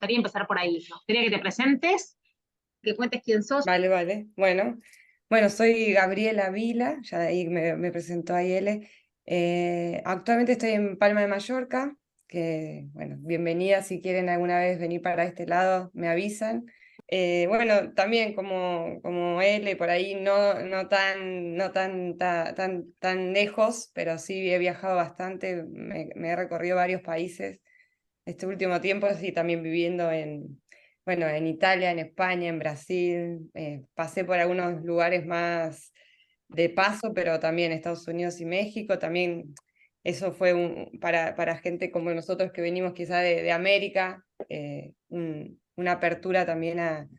gustaría empezar por ahí. Me gustaría que te presentes, que cuentes quién sos. Vale, vale. Bueno, soy Gabriela Vila, ya de ahí me presentó ahí él. Actualmente estoy en Palma de Mallorca, que, bueno, bienvenida si quieren alguna vez venir para este lado, me avisan. Bueno, también como él, por ahí no tan lejos, pero sí he viajado bastante, me he recorrido varios países este último tiempo, sí, también viviendo en Italia, en España, en Brasil. Pasé por algunos lugares más de paso, pero también Estados Unidos y México. También eso fue para gente como nosotros que venimos quizá de América, una apertura también a,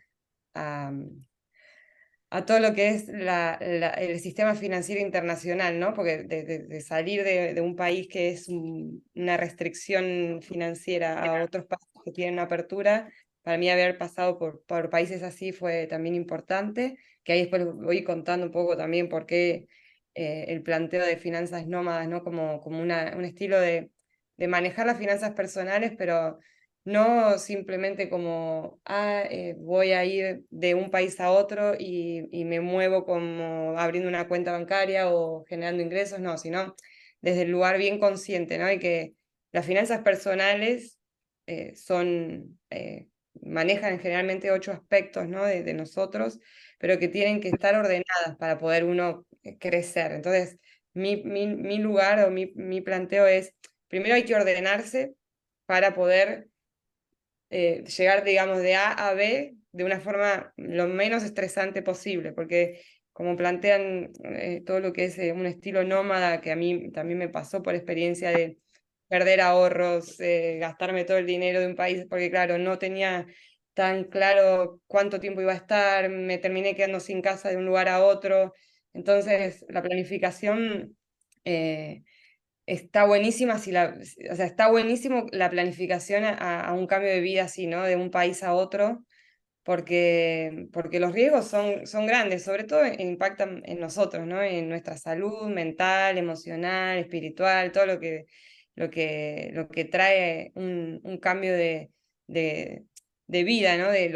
a todo lo que es el sistema financiero internacional, ¿no? Porque de salir de un país que es una restricción financiera a otros países que tienen una apertura, para mí haber pasado por países así fue también importante, que ahí después voy contando un poco también por qué el planteo de finanzas nómadas, ¿no? Como un estilo de manejar las finanzas personales, pero no simplemente como, voy a ir de un país a otro y me muevo como abriendo una cuenta bancaria o generando ingresos, no, sino desde el lugar bien consciente, ¿no? Y que las finanzas personales manejan generalmente 8 aspectos, ¿no? de nosotros, pero que tienen que estar ordenadas para poder uno crecer. Entonces, mi lugar o mi planteo es, primero hay que ordenarse para poder llegar, digamos, de A a B de una forma lo menos estresante posible, porque como plantean todo lo que es un estilo nómada, que a mí también me pasó por experiencia de perder ahorros, gastarme todo el dinero de un país, porque claro, no tenía tan claro cuánto tiempo iba a estar, me terminé quedando sin casa de un lugar a otro, entonces la planificación... está buenísima o sea, está buenísimo la planificación a un cambio de vida así, ¿no? De un país a otro, porque los riesgos son grandes, sobre todo impactan en nosotros, ¿no? En nuestra salud mental, emocional, espiritual, todo lo que trae un cambio de, de vida, ¿no? De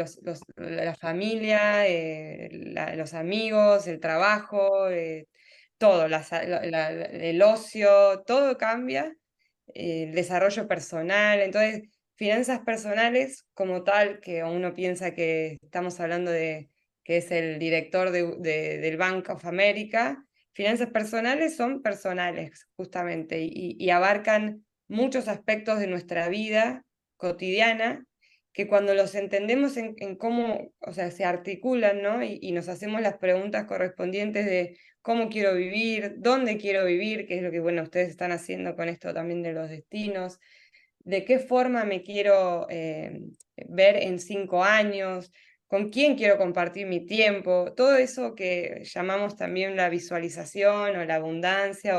la familia, los amigos, el trabajo, todo, el ocio, todo cambia, el desarrollo personal. Entonces, finanzas personales como tal, que uno piensa que estamos hablando de que es el director del Bank of America, finanzas personales son personales, justamente, y abarcan muchos aspectos de nuestra vida cotidiana que cuando los entendemos en cómo, o sea, se articulan, ¿no? Y nos hacemos las preguntas correspondientes de cómo quiero vivir, dónde quiero vivir, que es lo que, bueno, ustedes están haciendo con esto también de los destinos, de qué forma me quiero ver en 5 años, con quién quiero compartir mi tiempo, todo eso que llamamos también la visualización o la abundancia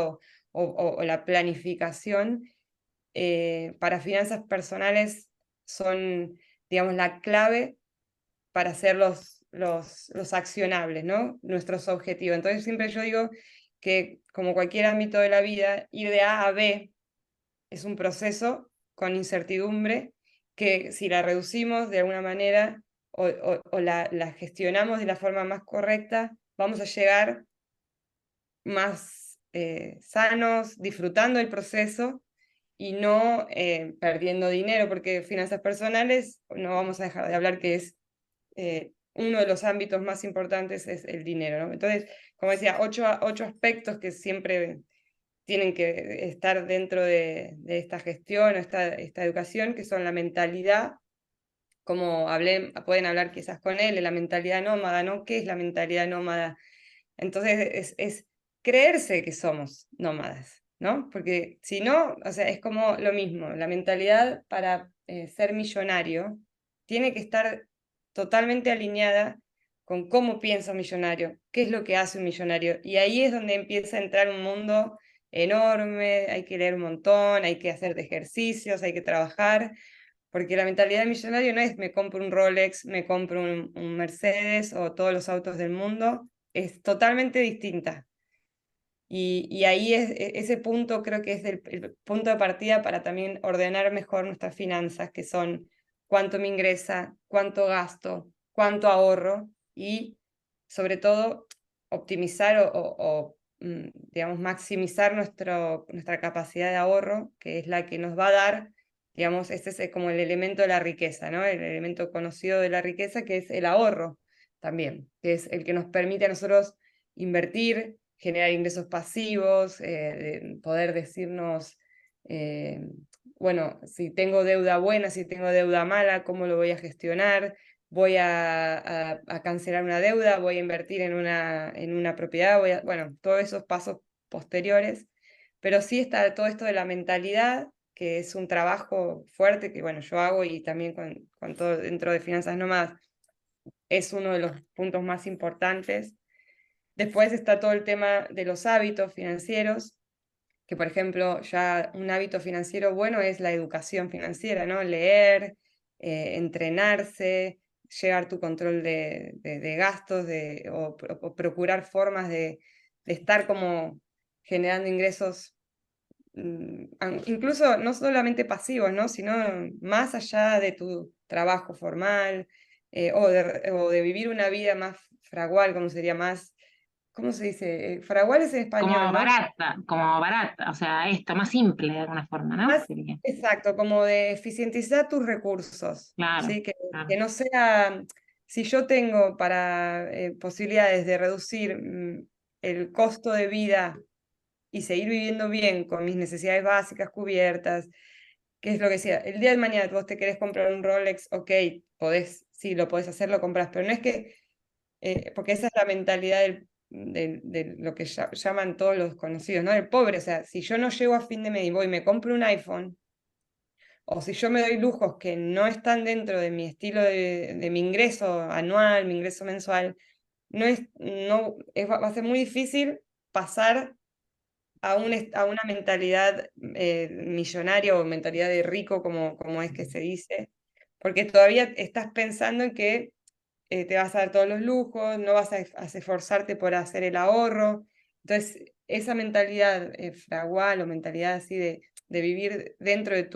o la planificación, para finanzas personales son, digamos, la clave para hacer los accionables, ¿no? Nuestros objetivos. Entonces siempre yo digo que como cualquier ámbito de la vida, ir de A a B es un proceso con incertidumbre que si la reducimos de alguna manera o la gestionamos de la forma más correcta, vamos a llegar más sanos, disfrutando el proceso y no perdiendo dinero, porque finanzas personales, no vamos a dejar de hablar que es uno de los ámbitos más importantes es el dinero, ¿no? Entonces, como decía, ocho aspectos que siempre tienen que estar dentro de esta gestión o esta educación, que son la mentalidad, como pueden hablar quizás con él, de la mentalidad nómada, ¿no? ¿Qué es la mentalidad nómada? Entonces, es creerse que somos nómadas, ¿no? Porque si no, o sea, es como lo mismo, la mentalidad para ser millonario tiene que estar totalmente alineada con cómo piensa un millonario, qué es lo que hace un millonario. Y ahí es donde empieza a entrar un mundo enorme, hay que leer un montón, hay que hacer ejercicios, hay que trabajar, porque la mentalidad del millonario no es me compro un Rolex, me compro un Mercedes o todos los autos del mundo, es totalmente distinta. Y ahí ese punto creo que es el punto de partida para también ordenar mejor nuestras finanzas, que son cuánto me ingresa, cuánto gasto, cuánto ahorro y sobre todo optimizar digamos, maximizar nuestra capacidad de ahorro, que es la que nos va a dar, digamos, este es como el elemento de la riqueza, ¿no? El elemento conocido de la riqueza, que es el ahorro también, que es el que nos permite a nosotros invertir, generar ingresos pasivos, poder decirnos, bueno, si tengo deuda buena, si tengo deuda mala, cómo lo voy a gestionar, voy a cancelar una deuda, voy a invertir en una propiedad, bueno, todos esos pasos posteriores, pero sí está todo esto de la mentalidad, que es un trabajo fuerte que, bueno, yo hago y también con todo dentro de Finanzas Nómadas es uno de los puntos más importantes. Después está todo el tema de los hábitos financieros, que por ejemplo ya un hábito financiero bueno es la educación financiera, ¿no? Leer, entrenarse, llevar tu control de gastos o procurar formas de estar como generando ingresos, incluso no solamente pasivos, ¿no? Sino más allá de tu trabajo formal, o de vivir una vida más fragual, como sería más, ¿cómo se dice? Fragual es en español, ¿no? Como barata, o sea, esto, más simple de alguna forma, ¿no? Más, Sería. exacto, como de eficientizar tus recursos, Claro, ¿sí? Que claro. no sea, si yo tengo posibilidades de reducir el costo de vida y seguir viviendo bien con mis necesidades básicas cubiertas, ¿qué es lo que decía? El día de mañana vos te querés comprar un Rolex, ok, sí, lo podés hacer, lo compras, pero no es que, porque esa es la mentalidad de lo que llaman todos los conocidos, ¿no? El pobre, o sea, si yo no llego a fin de mes y voy y me compro un iPhone, o si yo me doy lujos que no están dentro de mi estilo de mi ingreso anual, mi ingreso mensual, va a ser muy difícil pasar a una mentalidad millonaria o mentalidad de rico, como es que se dice, porque todavía estás pensando en que te vas a dar todos los lujos, no vas a esforzarte por hacer el ahorro. Entonces, esa mentalidad fragual o mentalidad así de vivir dentro de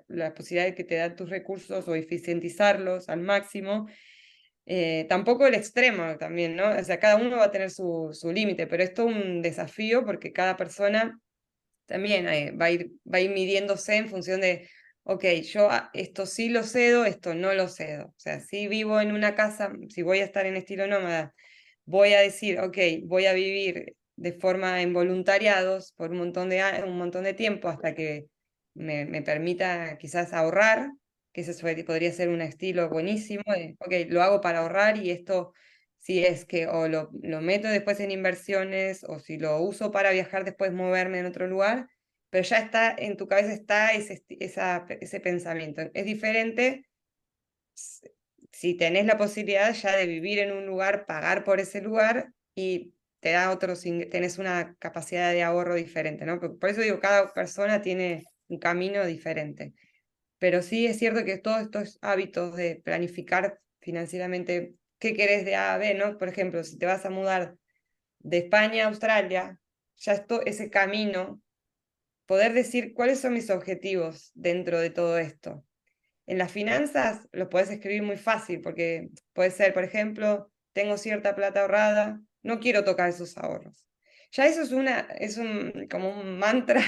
las posibilidades que te dan tus recursos o eficientizarlos al máximo, tampoco el extremo también, ¿no? O sea, cada uno va a tener su límite, pero es todo un desafío porque cada persona también va a ir midiéndose en función de, ok, yo esto sí lo cedo, esto no lo cedo. O sea, si vivo en una casa, si voy a estar en estilo nómada, voy a decir, ok, voy a vivir de forma en voluntariados por un montón de tiempo hasta que me permita quizás ahorrar, que ese podría ser un estilo buenísimo, ok, lo hago para ahorrar y esto, si es que o lo meto después en inversiones o si lo uso para viajar después moverme en otro lugar, pero ya está, en tu cabeza está ese pensamiento. Es diferente si tenés la posibilidad ya de vivir en un lugar, pagar por ese lugar y te da tenés una capacidad de ahorro diferente, ¿no? Por eso digo, cada persona tiene un camino diferente. Pero sí es cierto que todos estos hábitos de planificar financieramente qué querés de A a B, ¿no? Por ejemplo, si te vas a mudar de España a Australia, ya ese camino, poder decir cuáles son mis objetivos dentro de todo esto. En las finanzas lo puedes escribir muy fácil, porque puede ser, por ejemplo, tengo cierta plata ahorrada, no quiero tocar esos ahorros. Ya eso como un mantra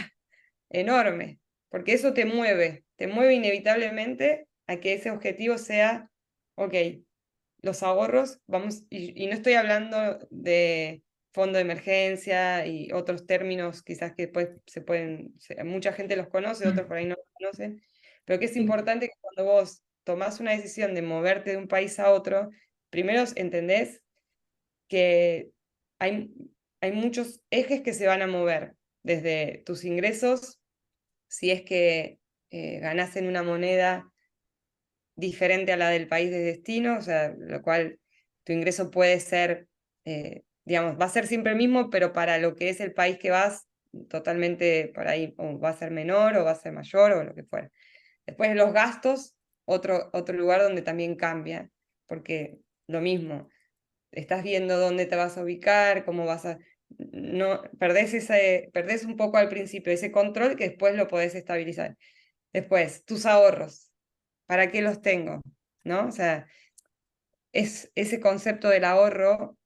enorme, porque eso te mueve inevitablemente a que ese objetivo sea, ok, los ahorros, vamos, y no estoy hablando de fondo de emergencia y otros términos quizás que después mucha gente los conoce, otros por ahí no los conocen, pero que es importante que cuando vos tomás una decisión de moverte de un país a otro, primero entendés que hay, hay muchos ejes que se van a mover, desde tus ingresos, si es que ganás en una moneda diferente a la del país de destino, o sea, lo cual tu ingreso puede ser, digamos, va a ser siempre el mismo, pero para lo que es el país que vas, totalmente por ahí, o va a ser menor o va a ser mayor o lo que fuera. Después los gastos, otro lugar donde también cambia, porque lo mismo, estás viendo dónde te vas a ubicar, cómo vas a... No, perdés un poco al principio ese control que después lo podés estabilizar. Después, tus ahorros. ¿para qué los tengo? ¿No? O sea, ese concepto del ahorro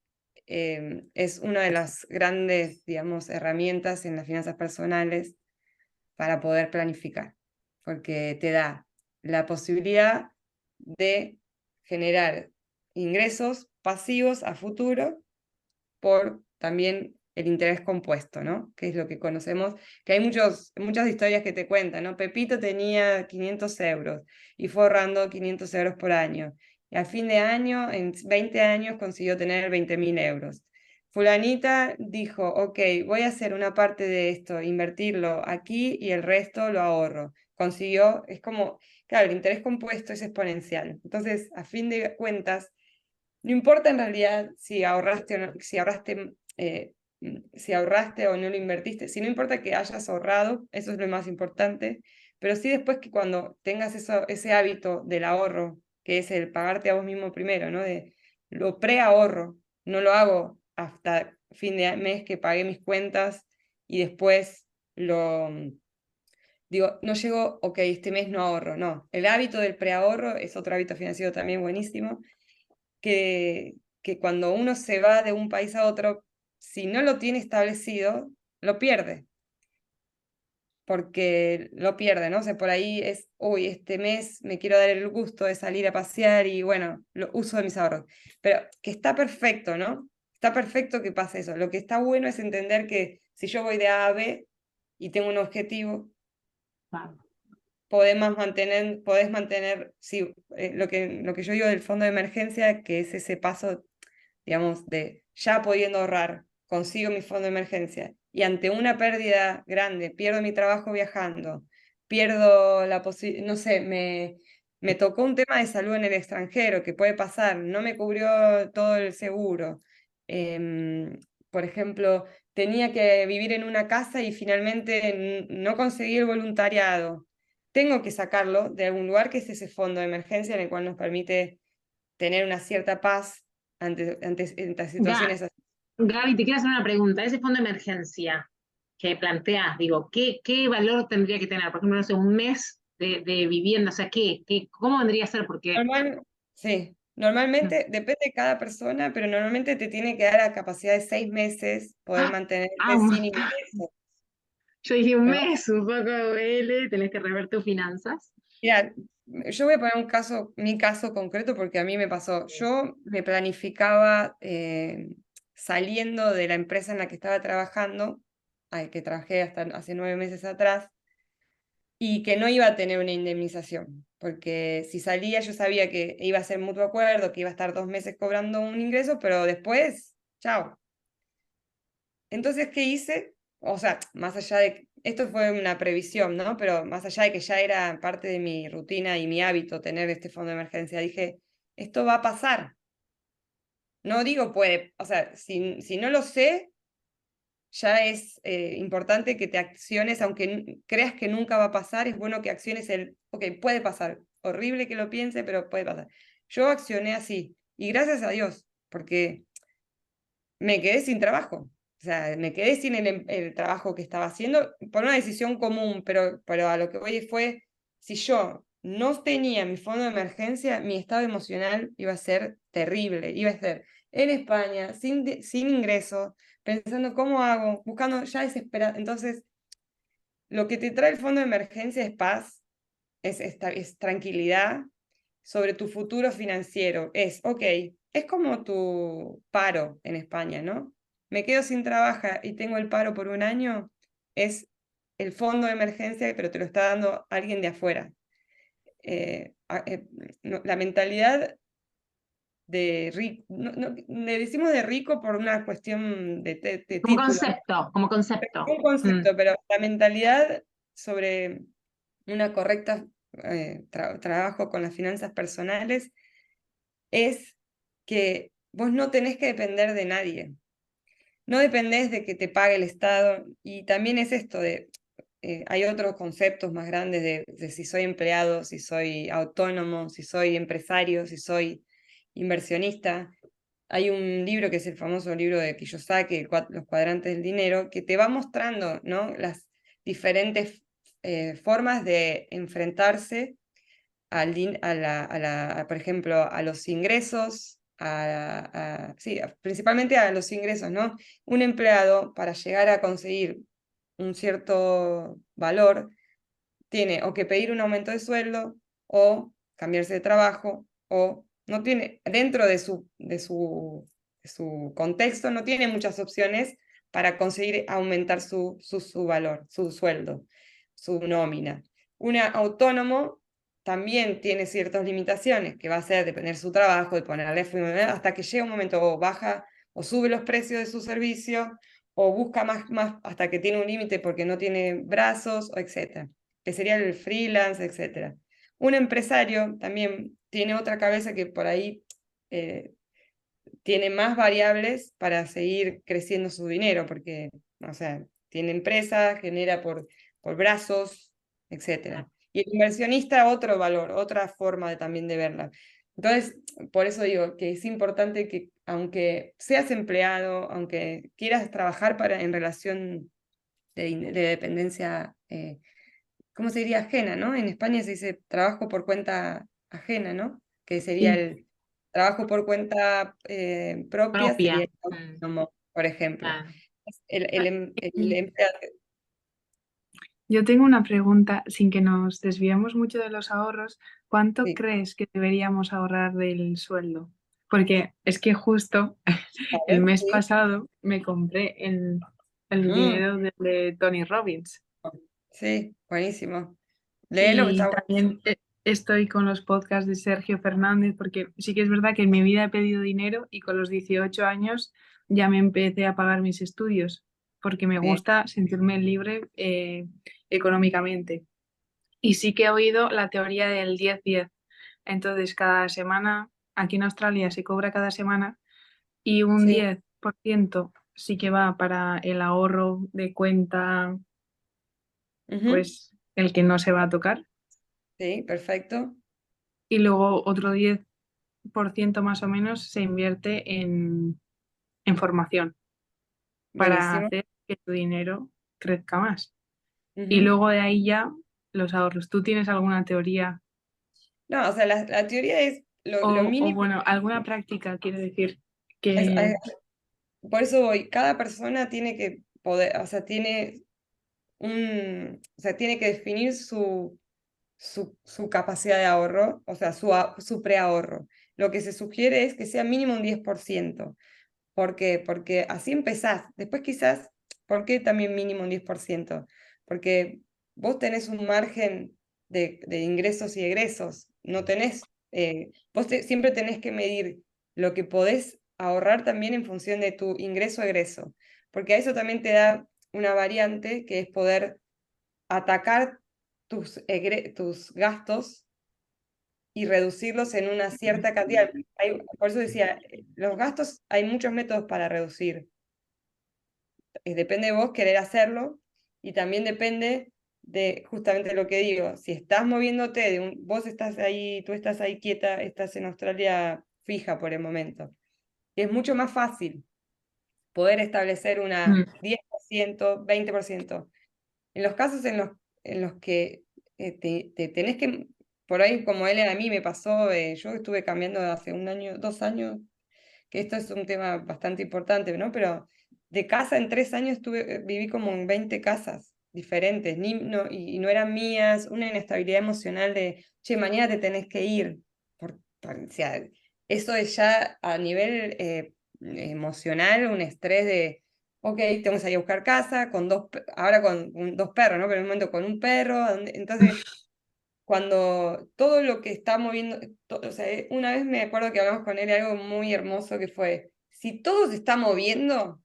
es una de las grandes, digamos, herramientas en las finanzas personales para poder planificar, porque te da la posibilidad de generar ingresos pasivos a futuro por también el interés compuesto, ¿no? Que es lo que conocemos, que hay muchas historias que te cuentan, ¿no? Pepito tenía 500 euros y fue ahorrando 500 euros por año. Y al fin de año, en 20 años, consiguió tener 20.000 euros. Fulanita dijo, ok, voy a hacer una parte de esto, invertirlo aquí y el resto lo ahorro. Consiguió, es como, claro, el interés compuesto es exponencial. Entonces, a fin de cuentas, no importa en realidad si ahorraste o no, si ahorraste o no lo invertiste, si no importa que hayas ahorrado, eso es lo más importante, pero sí después que cuando tengas ese hábito del ahorro, que es el pagarte a vos mismo primero, ¿no? De lo preahorro, no lo hago hasta fin de mes que pagué mis cuentas y después digo, no llego, ok, este mes no ahorro, no. El hábito del preahorro es otro hábito financiero también buenísimo que cuando uno se va de un país a otro, si no lo tiene establecido, lo pierde, porque lo pierde, ¿no? O sea, por ahí es, uy, este mes me quiero dar el gusto de salir a pasear y bueno, lo uso de mis ahorros. Pero que está perfecto, ¿no? Está perfecto que pase eso. Lo que está bueno es entender que si yo voy de A a B y tengo un objetivo, Claro. podés mantener sí, lo que yo digo del fondo de emergencia, que es ese paso, digamos, de ya pudiendo ahorrar, consigo mi fondo de emergencia y ante una pérdida grande, pierdo mi trabajo viajando, pierdo la posibilidad, no sé, me tocó un tema de salud en el extranjero, que puede pasar, no me cubrió todo el seguro. Por ejemplo, tenía que vivir en una casa y finalmente no conseguí el voluntariado. Tengo que sacarlo de algún lugar, que es ese fondo de emergencia en el cual nos permite tener una cierta paz ante estas Ga- situaciones así. Gaby, te quiero hacer una pregunta. Ese fondo de emergencia que planteas, digo, ¿qué valor tendría que tener? Por ejemplo, no sé, un mes de vivienda, o sea, ¿cómo vendría a ser? Porque Sí, mm, normalmente depende de cada persona, pero normalmente te tiene que dar la capacidad de 6 meses poder ah, mantenerte un sin montón. ingresos. Yo dije un Normal- mes, un poco L, tenés que rever tus finanzas. Mira, yo voy a poner mi caso concreto porque a mí me pasó. Yo me planificaba saliendo de la empresa en la que estaba trabajando, que trabajé hasta hace 9 meses atrás, y que no iba a tener una indemnización, porque si salía yo sabía que iba a ser mutuo acuerdo, que iba a estar 2 meses cobrando un ingreso, pero después, chao. Entonces, ¿qué hice? O sea, más allá de, esto fue una previsión, ¿no? Pero más allá de que ya era parte de mi rutina y mi hábito tener este fondo de emergencia, dije, esto va a pasar. No digo puede, o sea, si no lo sé, ya es importante que te acciones, aunque creas que nunca va a pasar, es bueno que acciones ok, puede pasar, horrible que lo piense, pero puede pasar. Yo accioné así, y gracias a Dios, porque me quedé sin trabajo, o sea, me quedé sin el trabajo que estaba haciendo por una decisión común, pero a lo que voy fue, si yo no tenía mi fondo de emergencia, mi estado emocional iba a ser terrible, iba a ser en España, sin ingresos, pensando cómo hago, buscando ya desesperado. Entonces, lo que te trae el fondo de emergencia es paz, es tranquilidad sobre tu futuro financiero. Ok, es como tu paro en España, ¿no? Me quedo sin trabajo y tengo el paro por un año, es el fondo de emergencia, pero te lo está dando alguien de afuera. La mentalidad de rico, le decimos de rico por una cuestión de Como título, concepto, como concepto. un Mm. concepto, pero la mentalidad sobre una correcta trabajo con las finanzas personales es que vos no tenés que depender de nadie, no dependés de que te pague el Estado, y también es esto de, hay otros conceptos más grandes de si soy empleado, si soy autónomo, si soy empresario, si soy inversionista. Hay un libro que es el famoso libro de Kiyosaki, Los cuadrantes del dinero, que te va mostrando, ¿no?, las diferentes formas de enfrentarse por ejemplo, a los ingresos, sí, principalmente a los ingresos, ¿no? Un empleado, para llegar a conseguir un cierto valor, tiene o que pedir un aumento de sueldo, o cambiarse de trabajo, o no tiene, dentro de su contexto, no tiene muchas opciones para conseguir aumentar su valor, su sueldo, su nómina. Un autónomo también tiene ciertas limitaciones, que va a ser depender de su trabajo, de ponerle hasta que llega un momento o baja o sube los precios de su servicio, o busca más hasta que tiene un límite porque no tiene brazos, etc. Que sería el freelance, etc. Un empresario también tiene otra cabeza que por ahí tiene más variables para seguir creciendo su dinero, porque, o sea, tiene empresa, genera por brazos, etc. Y el inversionista, otro valor, otra forma también de verla. Entonces, por eso digo que es importante que, aunque seas empleado, aunque quieras trabajar en relación de dependencia, ¿cómo se diría? Ajena, ¿no? En España se dice trabajo por cuenta ajena, ¿no? Que sería Sí, el trabajo por cuenta propia, sería propia. el autónomo, por ejemplo. Claro. El empleado. Yo tengo una pregunta, sin que nos desviemos mucho de los ahorros, ¿cuánto Sí, crees que deberíamos ahorrar del sueldo? Porque es que justo el ¿sabes? mes Sí. pasado me compré el Mm, dinero de Tony Robbins sí, buenísimo. Léelo, y está buenísimo. también estoy con los podcasts de Sergio Fernández porque sí que es verdad que en mi vida he pedido dinero y con los 18 años ya me empecé a pagar mis estudios porque me Bien, gusta sentirme libre económicamente. Y sí que he oído la teoría del 10-10. Entonces, cada semana, aquí en Australia se cobra cada semana y un sí, 10% sí que va para el ahorro de cuenta, ujú, pues el que no se va a tocar. sí, perfecto. Y luego otro 10% más o menos se invierte en formación para Buenísimo. hacer que tu dinero crezca más. Y Ujú. luego de ahí ya los ahorros. ¿Tú tienes alguna teoría No, o sea, la teoría es lo o mínimo. bueno, alguna práctica, quiero decir, es- que... es- por eso voy, cada persona tiene que poder, o sea, o sea, tiene que definir su capacidad de ahorro, o sea, su preahorro. Lo que se sugiere es que sea mínimo un 10%. ¿Por qué? Porque así empezás. Después quizás, ¿por qué también mínimo un 10%? Porque vos tenés un margen de ingresos y egresos. No tenés, siempre tenés que medir lo que podés ahorrar también en función de tu ingreso-egreso. Porque a eso también te da una variante que es poder atacar tus gastos y reducirlos en una cierta cantidad. Por eso decía, los gastos hay muchos métodos para reducir. Depende de vos querer hacerlo y también depende de justamente lo que digo. Si estás moviéndote, vos estás ahí, tú estás ahí quieta, estás en Australia fija por el momento. Y es mucho más fácil poder establecer una Mm. 10%, 20%. En los casos en los que te tenés que, por ahí como él a mí me pasó, yo estuve cambiando hace un año, 2 años, que esto es un tema bastante importante, ¿no? Pero de casa en 3 años viví como en 20 casas diferentes, y no eran mías, una inestabilidad emocional de, che, mañana te tenés que ir. O sea, eso es ya a nivel emocional, un estrés de ok, tengo que salir a buscar casa, ahora con 2 perros, ¿no? Pero en un momento con un perro, entonces, cuando todo lo que está moviendo, o sea, una vez me acuerdo que hablamos con él de algo muy hermoso que fue, si todo se está moviendo,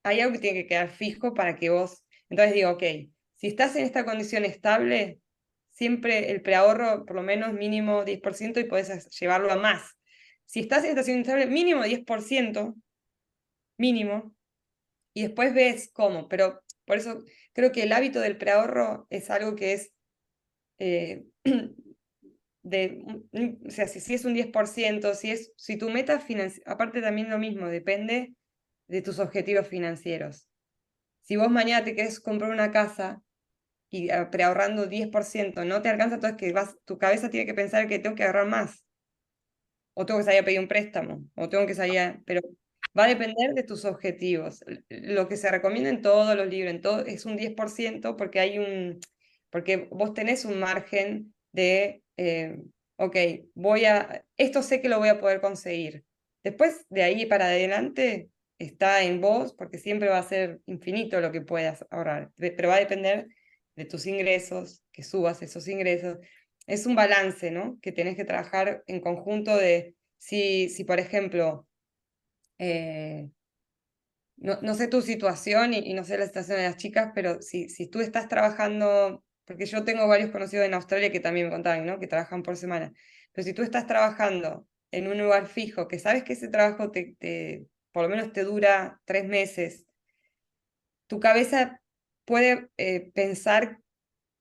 hay algo que tiene que quedar fijo para que vos, entonces digo, ok, si estás en esta condición estable, siempre el preahorro, por lo menos mínimo 10% y podés llevarlo a más. Si estás en esta situación estable, mínimo 10%, mínimo, y después ves cómo, pero por eso creo que el hábito del preahorro es algo que es eh, o sea, si es un 10%, si tu meta financiera, aparte también lo mismo, depende de tus objetivos financieros. Si vos mañana te querés comprar una casa y preahorrando 10%, no te alcanza, entonces que tu cabeza tiene que pensar que tengo que agarrar más, o tengo que salir a pedir un préstamo, o tengo que salir pero va a depender de tus objetivos. Lo que se recomienda en todos los libros, en todo, es un 10% porque vos tenés un margen de, ok, esto sé que lo voy a poder conseguir. Después, de ahí para adelante, está en vos, porque siempre va a ser infinito lo que puedas ahorrar, pero va a depender de tus ingresos, que subas esos ingresos. Es un balance, ¿no? Que tenés que trabajar en conjunto de, si por ejemplo, no sé tu situación y no sé la situación de las chicas, pero si tú estás trabajando, porque yo tengo varios conocidos en Australia que también me contaban, ¿no? Que trabajan por semana, pero si tú estás trabajando en un lugar fijo, que sabes que ese trabajo por lo menos te dura 3 meses, tu cabeza puede pensar,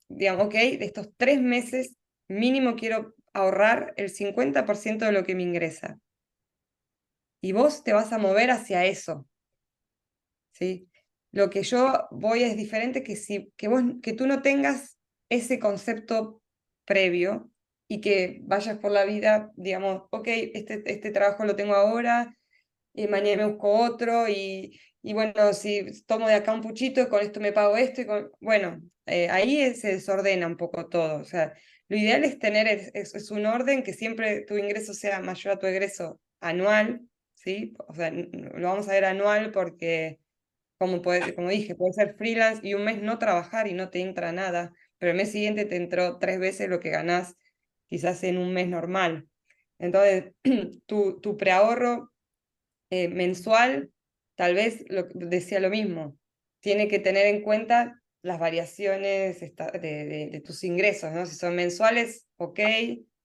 digamos, ok, de estos 3 meses mínimo quiero ahorrar el 50% de lo que me ingresa. Y vos te vas a mover hacia eso, ¿sí? Lo que yo voy es diferente que tú no tengas ese concepto previo y que vayas por la vida, digamos, ok, este trabajo lo tengo ahora, y mañana me busco otro, y bueno, si tomo de acá un puchito, con esto me pago esto, bueno, ahí se desordena un poco todo. O sea, lo ideal es tener es un orden que siempre tu ingreso sea mayor a tu egreso anual, ¿sí? O sea, lo vamos a ver anual porque, como dije, puede ser freelance y un mes no trabajar y no te entra nada, pero el mes siguiente te entró 3 veces lo que ganás quizás en un mes normal. Entonces, tu preahorro mensual, tal vez decía lo mismo, tiene que tener en cuenta las variaciones de tus ingresos, ¿no? Si son mensuales, ok,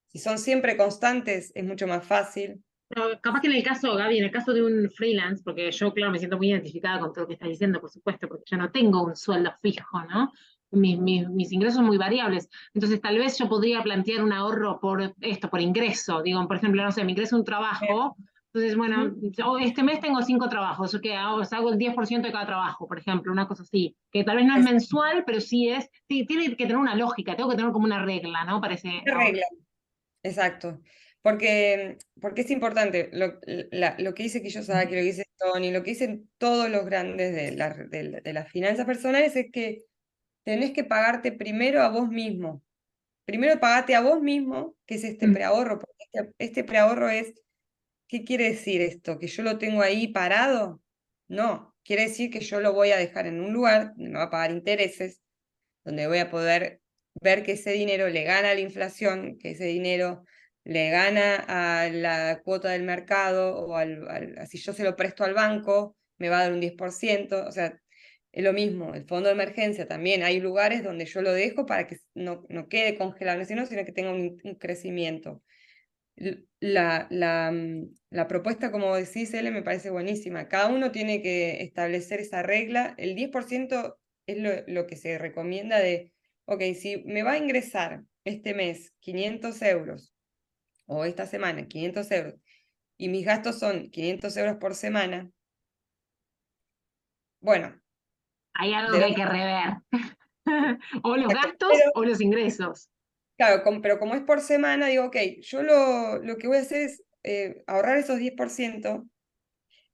si son siempre constantes, es mucho más fácil. Pero capaz que en el caso, Gaby, en el caso de un freelance, porque yo, claro, me siento muy identificada con todo lo que estás diciendo, por supuesto, porque yo no tengo un sueldo fijo, ¿no? Mis ingresos son muy variables. Entonces, tal vez yo podría plantear un ahorro por esto, por ingreso. Digo, por ejemplo, no sé, me ingreso un trabajo. Entonces, bueno, Ujú. este mes tengo 5 trabajos, o que hago el 10% de cada trabajo, por ejemplo, una cosa así, que tal vez no es Es mensual, pero sí, tiene que tener una lógica, tengo que tener como una regla, ¿no? Para ese una ahorro. regla, exacto. Porque es importante lo que dice Kiyosaki, lo que dice Tony, lo que dicen todos los grandes de las finanzas personales es que tenés que pagarte primero a vos mismo. Primero pagate a vos mismo, que es este Mm. preahorro, porque este preahorro es, ¿qué quiere decir esto? ¿Que yo lo tengo ahí parado? No, quiere decir que yo lo voy a dejar en un lugar donde me va a pagar intereses, donde voy a poder ver que ese dinero le gana a la inflación, que ese dinero le gana a la cuota del mercado, o si yo se lo presto al banco, me va a dar un 10%, o sea, es lo mismo, el fondo de emergencia también, hay lugares donde yo lo dejo para que no quede congelado, sino que tenga un crecimiento. La propuesta, como decís, Ele, me parece buenísima. Cada uno tiene que establecer esa regla. El 10% es lo que se recomienda de, ok, si me va a ingresar este mes 500 euros, o esta semana 500 euros, y mis gastos son 500 euros por semana, bueno, Hay algo ¿de que hay dónde? que rever. O los Exacto. gastos Pero, o los ingresos. claro, pero como es por semana, digo, ok, yo lo que voy a hacer es ahorrar esos 10%.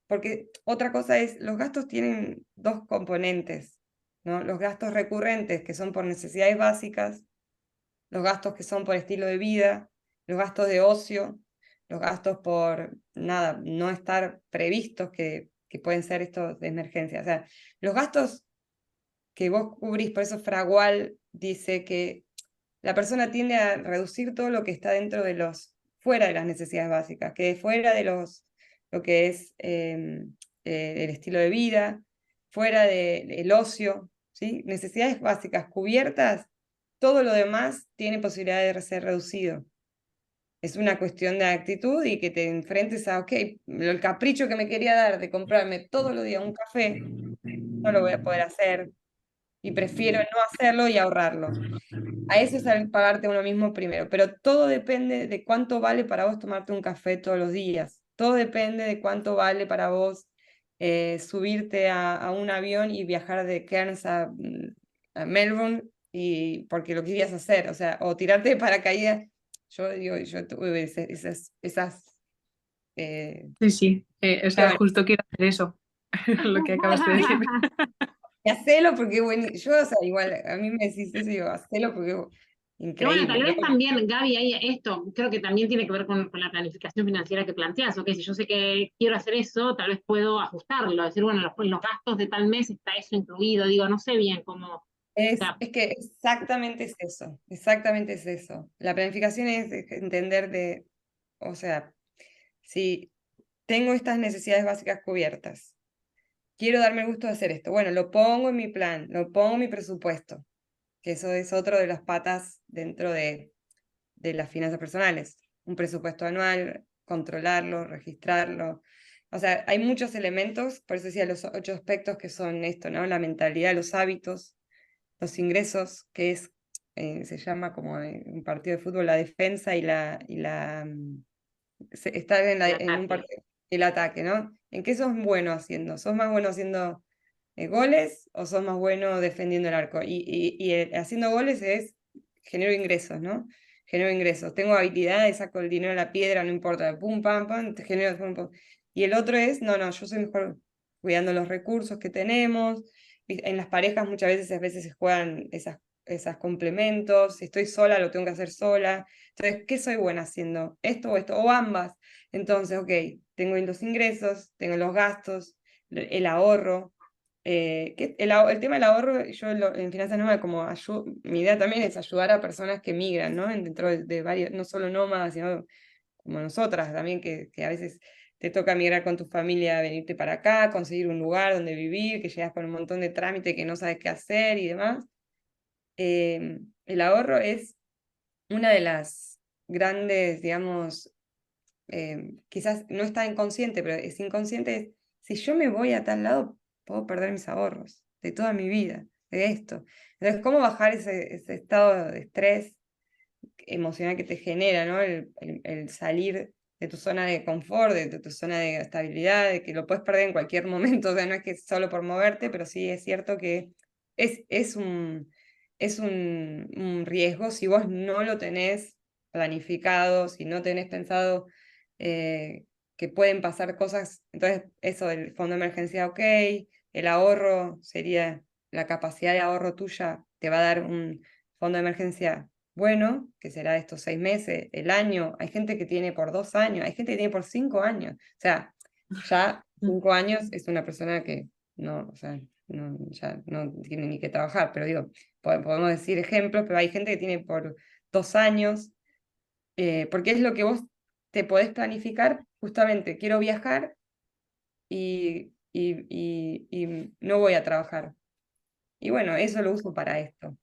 Porque otra cosa es, los gastos tienen dos componentes, ¿no? Los gastos recurrentes, que son por necesidades básicas, los gastos que son por estilo de vida, los gastos de ocio, los gastos por, nada, no estar previstos, que pueden ser estos de emergencia. O sea, los gastos que vos cubrís, por eso Fragual dice que la persona tiende a reducir todo lo que está dentro fuera de las necesidades básicas, que fuera de lo que es el estilo de vida, fuera del ocio, ¿sí? Necesidades básicas cubiertas, todo lo demás tiene posibilidad de ser reducido. Es una cuestión de actitud y que te enfrentes a, ok, el capricho que me quería dar de comprarme todos los días un café, no lo voy a poder hacer y prefiero no hacerlo y ahorrarlo. A eso es al pagarte uno mismo primero, pero todo depende de cuánto vale para vos tomarte un café todos los días. Todo depende de cuánto vale para vos subirte a un avión y viajar de Cairns a Melbourne y porque lo querías hacer, o sea, o tirarte de paracaídas. Yo digo, yo tuve esas Sí, sí. O sea, bueno, justo quiero hacer eso, lo que acabas de decir. y hacelo porque, bueno, yo, o sea, igual, a mí me decís eso y digo, hacelo porque Pero bueno, tal increíble. vez también, Gaby, hay esto creo que también tiene que ver con la planificación financiera que planteas. Ok, si yo sé que quiero hacer eso, tal vez puedo ajustarlo, decir, bueno, los gastos de tal mes está eso incluido. Digo, no sé bien cómo. O sea, Es que exactamente es eso. La planificación es entender o sea, si tengo estas necesidades básicas cubiertas, quiero darme el gusto de hacer esto, bueno, lo pongo en mi plan, lo pongo en mi presupuesto, que eso es otro de las patas dentro de las finanzas personales. Un presupuesto anual, controlarlo, registrarlo. O sea, hay muchos elementos, por eso decía los 8 aspectos que son esto, ¿no? La mentalidad, los hábitos, los ingresos, que es, se llama como en un partido de fútbol la defensa estar el en un ataque. partido, el ataque, ¿no? ¿En qué sos bueno haciendo? ¿Sos más bueno haciendo goles o sos más bueno defendiendo el arco? Haciendo goles genero ingresos, ¿no? Genero ingresos. Tengo habilidades, saco el dinero de la piedra, no importa, pum, pam, pam, te genero, pum, pum. Y el otro es, no, yo soy mejor cuidando los recursos que tenemos. En las parejas muchas veces se juegan esas complementos. Si estoy sola, lo tengo que hacer sola. Entonces, ¿qué soy buena haciendo? ¿Esto o esto? O ambas. Entonces, ok, tengo los ingresos, tengo los gastos, el ahorro. El tema del ahorro, yo en Finanzas Nómadas, mi idea también es ayudar a personas que migran, ¿no? Dentro de varios, no solo nómadas, sino como nosotras también, que a veces te toca migrar con tu familia, venirte para acá, conseguir un lugar donde vivir, que llegas con un montón de trámites que no sabes qué hacer y demás. El ahorro es una de las grandes, digamos, quizás no está inconsciente, pero es inconsciente, si yo me voy a tal lado, puedo perder mis ahorros de toda mi vida, de esto. Entonces, ¿cómo bajar ese estado de estrés emocional que te genera, ¿no? El salir de tu zona de confort, de tu zona de estabilidad, de que lo puedes perder en cualquier momento, o sea, no es que solo por moverte, pero sí es cierto que es un riesgo si vos no lo tenés planificado, si no tenés pensado que pueden pasar cosas. Entonces, eso del fondo de emergencia, ok, el ahorro sería la capacidad de ahorro tuya, te va a dar un fondo de emergencia bueno, que será estos 6 meses, el año. Hay gente que tiene por 2 años, hay gente que tiene por 5 años. O sea, ya 5 años es una persona que no, o sea, no, ya no tiene ni que trabajar, pero digo, podemos decir ejemplos, pero hay gente que tiene por 2 años, porque es lo que vos te podés planificar, justamente, quiero viajar y no voy a trabajar. Y bueno, eso lo uso para esto.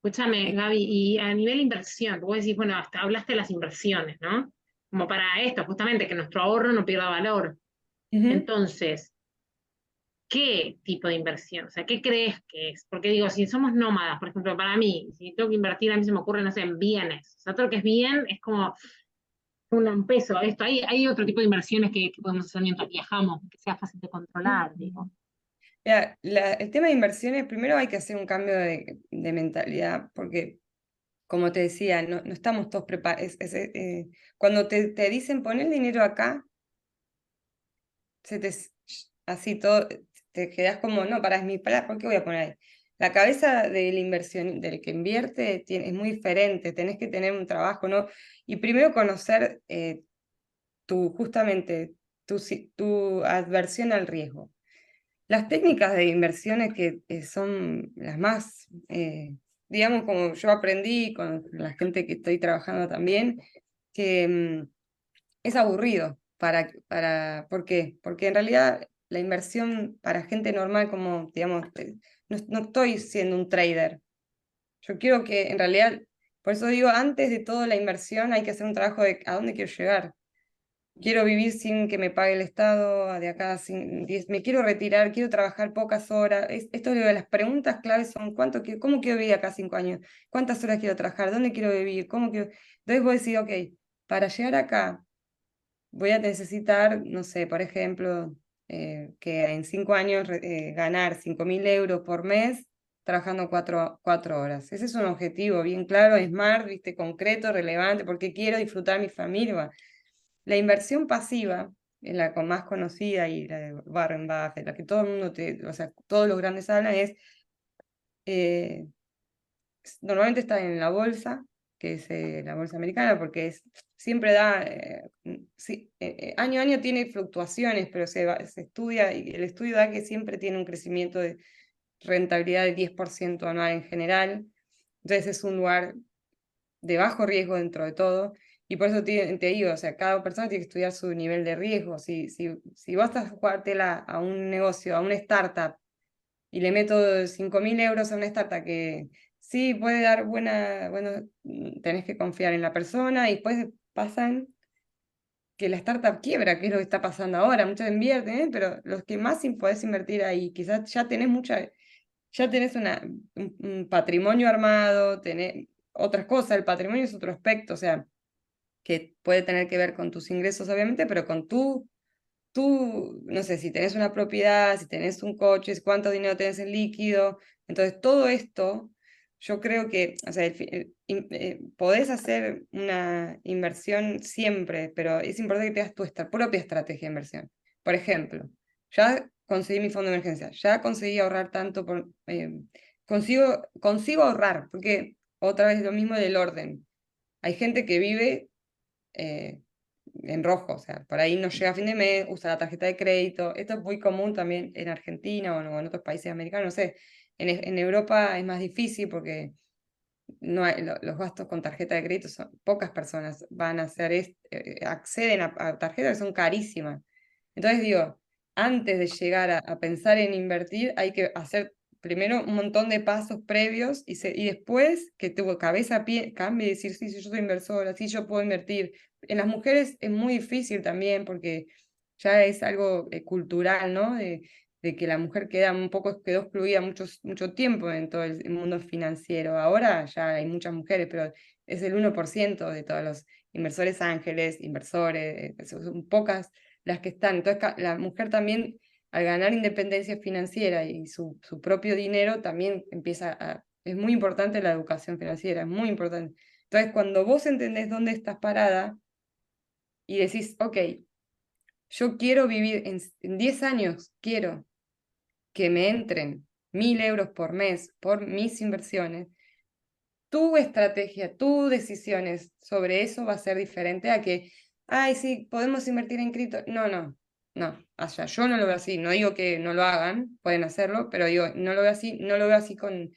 Escúchame, Gaby, y a nivel inversión, vos decís, bueno, hasta hablaste de las inversiones, ¿no? Como para esto, justamente, que nuestro ahorro no pierda valor. Ujú. Entonces, ¿qué tipo de inversión? O sea, ¿qué crees que es? Porque digo, si somos nómadas, por ejemplo, para mí, si tengo que invertir, a mí se me ocurre, no sé, en bienes. O sea, todo lo que es bien es como un peso. Esto, hay otro tipo de inversiones que podemos hacer mientras viajamos, que sea fácil de controlar, digo. Mira, el tema de inversiones, primero hay que hacer un cambio de mentalidad, porque como te decía, no estamos todos preparados. Cuando te dicen poner el dinero acá, se te, así todo, te quedas como, no, para mi plata, ¿por qué voy a poner ahí? La cabeza del inversión, del que invierte, es muy diferente, tenés que tener un trabajo, ¿no? Y primero conocer justamente tu adversión al riesgo. Las técnicas de inversiones que son las más, digamos, como yo aprendí con la gente que estoy trabajando también, que es aburrido. ¿Por qué? Porque en realidad la inversión para gente normal, como, digamos, no estoy siendo un trader. Yo quiero que, en realidad, por eso digo, antes de todo la inversión hay que hacer un trabajo de a dónde quiero llegar. Quiero vivir sin que me pague el Estado, de acá me quiero retirar, quiero trabajar pocas horas. Esto de las preguntas claves son ¿cómo quiero vivir acá 5 años? ¿Cuántas horas quiero trabajar? ¿Dónde quiero vivir? ¿Cómo quiero? Entonces vos decís, ok, para llegar acá voy a necesitar, no sé, por ejemplo, que en 5 años ganar 5.000 euros por mes trabajando 4 horas. Ese es un objetivo bien claro, smart, ¿viste? Concreto, relevante, porque quiero disfrutar mi familia. La inversión pasiva, es la más conocida y la de Warren Buffett, la que todo el mundo, o sea, todos los grandes hablan, eh, normalmente está en la bolsa, que es la bolsa americana, porque siempre da, sí, año a año tiene fluctuaciones, pero se estudia, y el estudio da que siempre tiene un crecimiento de rentabilidad de 10% anual en general. Entonces es un lugar de bajo riesgo dentro de todo, y por eso te digo, o sea, cada persona tiene que estudiar su nivel de riesgo. Si vos estás a jugártela a un negocio, a una startup, y le meto 5.000 euros a una startup que sí puede dar bueno, tenés que confiar en la persona, y después pasan que la startup quiebra, que es lo que está pasando ahora. Muchos invierten, pero los que más podés invertir ahí, quizás ya tenés un patrimonio armado, tenés otras cosas. El patrimonio es otro aspecto, o sea, que puede tener que ver con tus ingresos, obviamente, pero con no sé, si tenés una propiedad, si tenés un coche, cuánto dinero tenés en líquido. Entonces, todo esto, yo creo que, o sea, podés hacer una inversión siempre, pero es importante que tengas tu propia estrategia de inversión. Por ejemplo, ya conseguí mi fondo de emergencia, ya conseguí ahorrar tanto, consigo ahorrar, porque otra vez lo mismo del orden. Hay gente que vive en rojo, o sea, por ahí no llega a fin de mes, usa la tarjeta de crédito. Esto es muy común también en Argentina o en otros países americanos, no sé. En Europa es más difícil porque no los gastos con tarjeta de crédito pocas personas van a hacer acceden a tarjetas que son carísimas. Entonces digo, antes de llegar a pensar en invertir, hay que hacer primero un montón de pasos previos, y después que tu cabeza cambie y decir, sí, yo soy inversora, sí, yo puedo invertir. En las mujeres es muy difícil también porque ya es algo cultural, ¿no? De que la mujer quedó excluida mucho tiempo en todo el mundo financiero. Ahora ya hay muchas mujeres, pero es el 1% de todos los inversores ángeles, inversores, son pocas las que están. Entonces la mujer también, al ganar independencia financiera y su propio dinero, también es muy importante la educación financiera, es muy importante. Entonces, cuando vos entendés dónde estás parada y decís, ok, yo quiero vivir en 10 años, quiero que me entren 1.000 euros por mes por mis inversiones, tu estrategia, tus decisiones sobre eso va a ser diferente a que, ay, sí, podemos invertir en cripto. No, yo no lo veo así. No digo que no lo hagan, pueden hacerlo, pero digo, no lo veo así con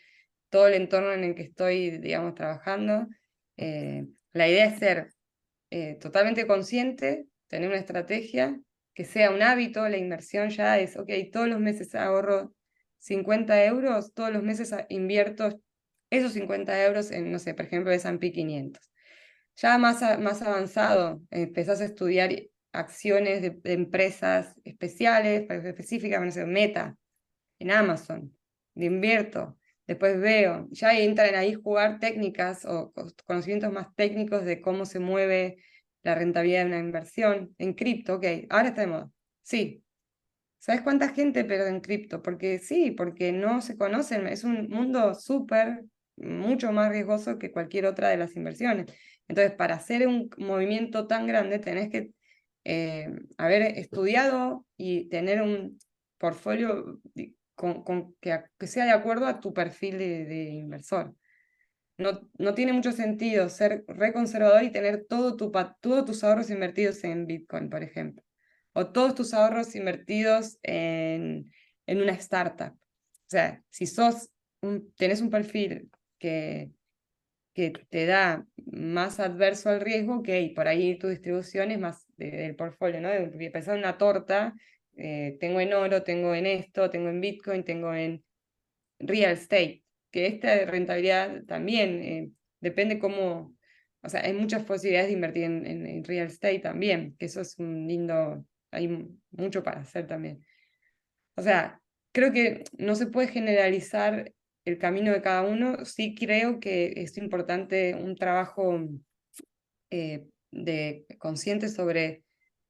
todo el entorno en el que estoy, digamos, trabajando. La idea es ser totalmente consciente, tener una estrategia, que sea un hábito. La inversión ya es, ok, todos los meses ahorro 50 euros, todos los meses invierto esos 50 euros en, no sé, por ejemplo, el S&P 500. Ya más avanzado, empezás a estudiar acciones de empresas específicas, no sé, Meta, en Amazon, de invierto. Después veo, ya entran ahí jugar técnicas o conocimientos más técnicos de cómo se mueve la rentabilidad de una inversión. En cripto, ok, ahora está de moda. Sí. ¿Sabes cuánta gente pierde en cripto? Porque sí, porque no se conocen. Es un mundo mucho más riesgoso que cualquier otra de las inversiones. Entonces, para hacer un movimiento tan grande, tenés que haber estudiado y tener un portfolio que sea de acuerdo a tu perfil de inversor. No tiene mucho sentido ser reconservador y tener todos tus ahorros invertidos en Bitcoin, por ejemplo, o todos tus ahorros invertidos en una startup. O sea, si tenés un perfil que te da más adverso al riesgo, que por ahí tu distribución es más del portfolio, ¿no? Porque pensar en una torta, tengo en oro, tengo en esto, tengo en Bitcoin, tengo en real estate, que esta rentabilidad también depende cómo, o sea, hay muchas posibilidades de invertir en real estate también, que eso es hay mucho para hacer también. O sea, creo que no se puede generalizar el camino de cada uno. Sí creo que es importante un trabajo consciente sobre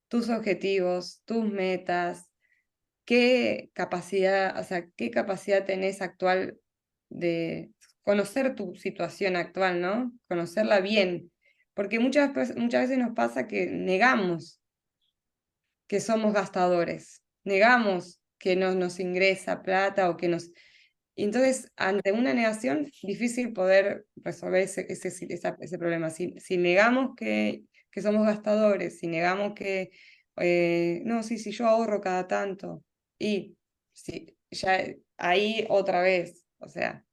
tus objetivos, tus metas, qué capacidad tenés actual de conocer tu situación actual, ¿no? Conocerla bien, porque muchas veces nos pasa que negamos que somos gastadores, negamos que no nos ingresa plata o que nos... Y entonces, ante una negación, difícil poder resolver ese problema. Si negamos que somos gastadores, si negamos que, no, sí, si yo ahorro cada tanto, y si, ya ahí otra vez, o sea,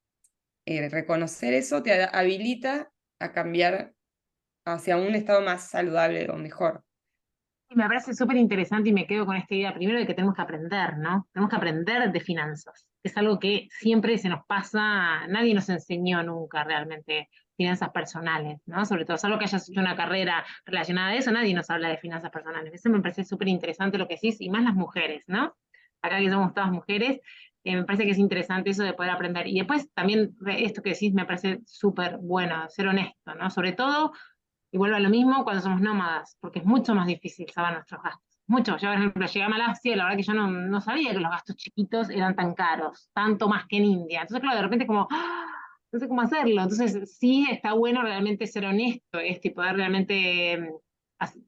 reconocer eso te habilita a cambiar hacia un estado más saludable o mejor. Y me parece súper interesante y me quedo con esta idea primero de que tenemos que aprender, ¿no? Tenemos que aprender de finanzas. Es algo que siempre se nos pasa, nadie nos enseñó nunca realmente finanzas personales, ¿no? Sobre todo, salvo que hayas hecho una carrera relacionada a eso, nadie nos habla de finanzas personales. Eso me parece súper interesante lo que decís, y más las mujeres, ¿no? Acá que somos todas mujeres, me parece que es interesante eso de poder aprender. Y después también esto que decís me parece súper bueno, ser honesto, ¿no? Sobre todo y vuelvo a lo mismo cuando somos nómadas, porque es mucho más difícil saber nuestros gastos. Mucho. Yo, por ejemplo, llegué a Malasia y la verdad que yo no sabía que los gastos chiquitos eran tan caros, tanto más que en India. Entonces, claro, de repente como, ¡ah! No sé cómo hacerlo. Entonces, sí está bueno realmente ser honesto y poder realmente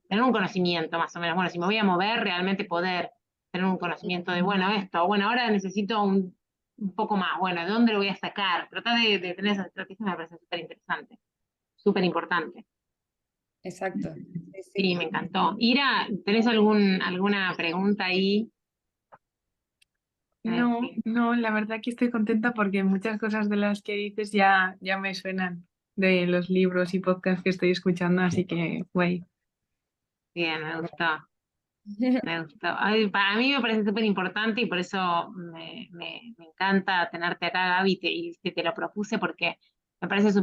tener un conocimiento más o menos. Bueno, si me voy a mover, realmente poder tener un conocimiento de, bueno, esto, bueno, ahora necesito un poco más, bueno, ¿de dónde lo voy a sacar? Tratar de tener esa estrategia me parece súper interesante, súper importante. Exacto. Sí, Sí, sí. me encantó. Ira, ¿tenés alguna pregunta ahí? No, Sí. no, la verdad que estoy contenta porque muchas cosas de las que dices ya me suenan de los libros y podcasts que estoy escuchando, así que, güey. Bien, me gustó, me gustó. Ay, para mí me parece súper importante y por eso me encanta tenerte acá, Gaby, y te lo propuse porque me parece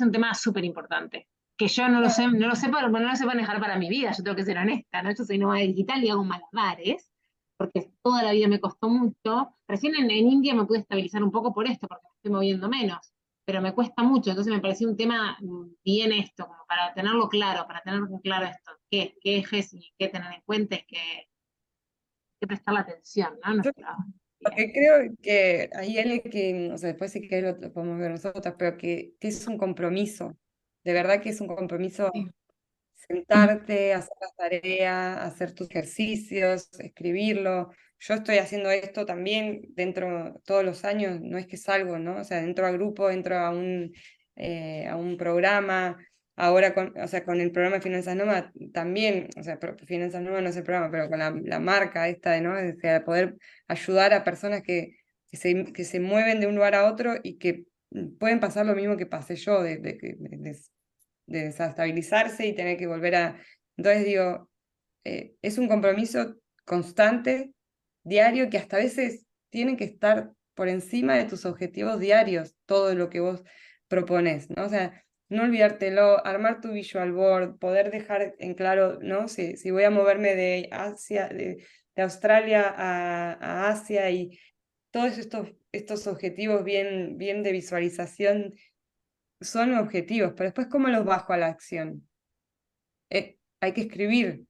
un tema súper importante. Que yo no lo No, sé, no lo sé manejar para mi vida, yo tengo que ser honesta, ¿no? Yo soy nómada digital y hago malabares, porque toda la vida me costó mucho. Recién en India me pude estabilizar un poco por esto, porque me estoy moviendo menos, pero me cuesta mucho, entonces me pareció un tema bien esto, como para tenerlo claro, para tener claro esto, qué ejes y qué tener en cuenta, es que prestar atención, ¿no? yo lo Bien. que creo que ahí es que, o sea, después si querés lo podemos ver nosotras, pero que es un compromiso, de verdad que es un compromiso Sí. sentarte, hacer las tareas, hacer tus ejercicios, escribirlo. Yo estoy haciendo esto también dentro, todos los años, no es que salgo, ¿no? O sea, entro a grupo, entro a un programa, ahora o sea, con el programa de Finanzas Nómadas también, o sea, Finanzas Nómadas no es el programa, pero con la marca esta, ¿no? O sea, poder ayudar a personas que se mueven de un lugar a otro y que pueden pasar lo mismo que pasé yo, de desestabilizarse y tener que volver a... Entonces digo, es un compromiso constante, diario, que hasta a veces tiene que estar por encima de tus objetivos diarios, todo lo que vos propones, ¿no? O sea, no olvidártelo, armar tu visual board, poder dejar en claro, ¿no? Si voy a moverme de Asia, de Australia a Asia y todos estos objetivos bien de visualización son objetivos, pero después, ¿cómo los bajo a la acción? Hay que escribir,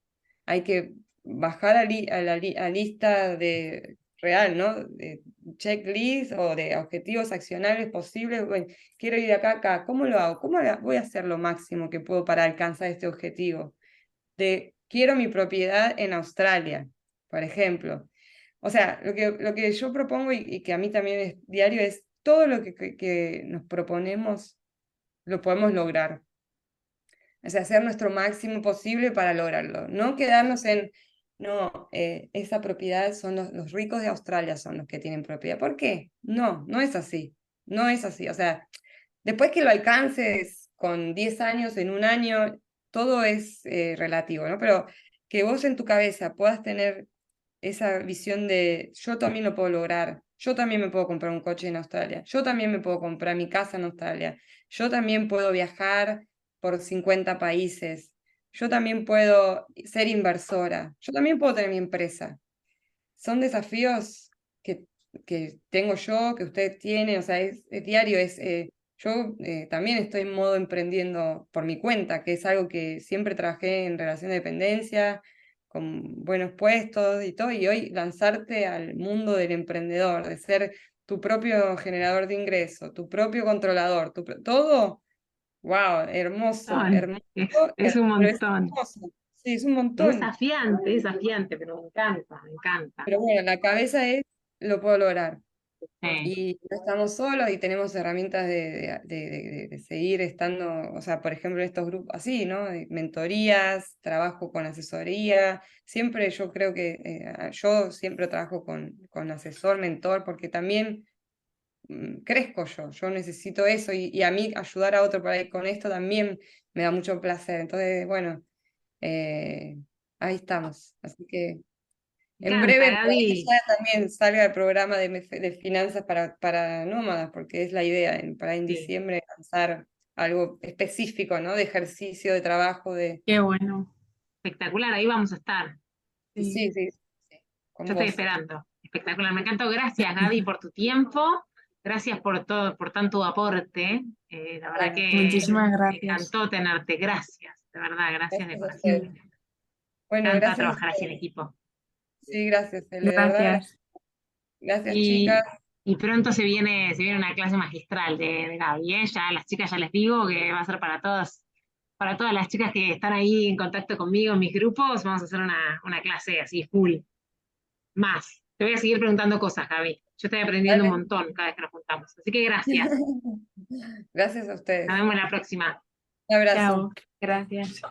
hay que bajar a lista de real, ¿no? De checklist o de objetivos accionables posibles. Bueno, quiero ir de acá a acá, ¿cómo lo hago? Voy a hacer lo máximo que puedo para alcanzar este objetivo? Quiero mi propiedad en Australia, por ejemplo. O sea, lo que yo propongo y que a mí también es diario es todo lo que nos proponemos lo podemos lograr. O sea, hacer nuestro máximo posible para lograrlo. No quedarnos en, no, esa propiedad son los ricos de Australia son los que tienen propiedad. ¿Por qué? No es así. No es así. O sea, después que lo alcances con 10 años, en un año, todo es relativo, ¿no? Pero que vos en tu cabeza puedas tener esa visión de yo también lo puedo lograr, yo también me puedo comprar un coche en Australia, yo también me puedo comprar mi casa en Australia, yo también puedo viajar por 50 países, yo también puedo ser inversora, yo también puedo tener mi empresa. Son desafíos que tengo yo, que usted tiene, o sea, es diario, yo también estoy en modo emprendiendo por mi cuenta, que es algo que siempre trabajé en relación de dependencia, con buenos puestos y todo, y hoy lanzarte al mundo del emprendedor, de ser tu propio generador de ingreso, tu propio controlador, todo, wow, hermoso, Ay, hermoso, es un pero es montón. hermoso. Sí, es un Es montón. desafiante, pero me encanta, me encanta. Pero bueno, la cabeza es, lo puedo lograr. Sí. Y no estamos solos y tenemos herramientas de seguir estando, o sea, por ejemplo, en estos grupos así, ¿no? De mentorías, trabajo con asesoría. Siempre yo creo que yo siempre trabajo con asesor, mentor, porque también crezco yo necesito eso y a mí ayudar a otro por ahí con esto también me da mucho placer. Entonces, bueno, eh, ahí estamos. Así que Me en encanta, breve por ahí Gaby. ya también salga el programa de finanzas para nómadas, porque es la idea, para en Sí, diciembre lanzar algo específico, ¿no? De ejercicio, de trabajo, de... Qué bueno. espectacular, ahí vamos a estar. Sí. Sí, con Yo estoy vos. esperando. Espectacular, me encantó. Gracias, Gaby, por tu tiempo. Gracias por todo, por tanto aporte. La verdad Bueno, que Muchísimas me gracias. encantó tenerte. Gracias, de verdad, gracias de gracias a corazón. ustedes. Me Bueno, encanta gracias a trabajar así en ustedes. equipo. Sí, gracias, Ele, de verdad, Gracias. gracias, chicas. Y pronto se viene una clase magistral de Gaby, ¿eh? Ya a las chicas ya les digo que va a ser para todas las chicas que están ahí en contacto conmigo en mis grupos, vamos a hacer una clase así full. Más. Te voy a seguir preguntando cosas, Gaby. Yo estoy aprendiendo un Dale. montón cada vez que nos juntamos. Así que gracias. Gracias a Nos ustedes. vemos la próxima. Un abrazo. Chao. Gracias.